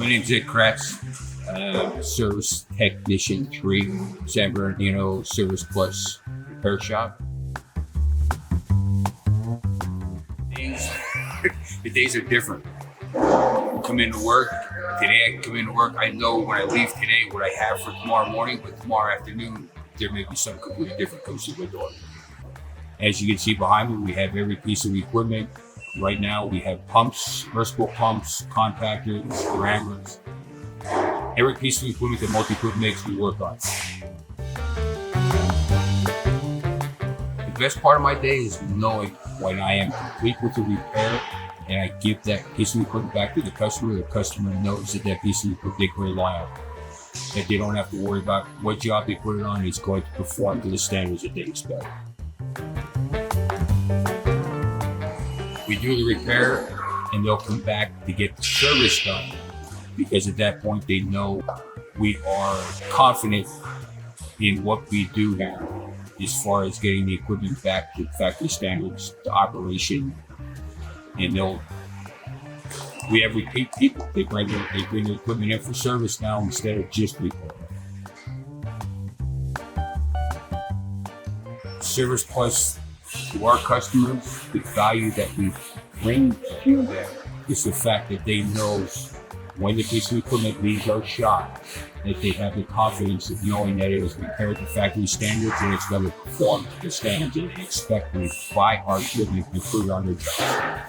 My name's Ed Kratz, Service Technician 3, San Bernardino ServicePlus repair shop. The days are different. I come into work, today I come into work, I know when I leave today what I have for tomorrow morning, but tomorrow afternoon, there may be something completely different comes through my door. As you can see behind me, we have every piece of equipment. Right now, we have pumps, submersible pumps, compactors, wranglers. Every piece of equipment that Multiquip makes, we work on. The best part of my day is knowing when I am complete with the repair and I give that piece of equipment back to the customer knows that that piece of equipment they can rely on. That they don't have to worry about what job they put it on, it's going to perform to the standards that they expect. We do the repair and they'll come back to get the service done because at that point they know we are confident in what we do here as far as getting the equipment back to factory standards, to operation, and we have repeat people. They bring the equipment in for service now instead of just repair. ServicePlus, to our customers, the value that we bring to them is the fact that they know when the piece of equipment leaves our shop, that they have the confidence of knowing that it is repaired to factory standards and it's going to perform to the standards that they expect when they buy our equipment and put it on their job.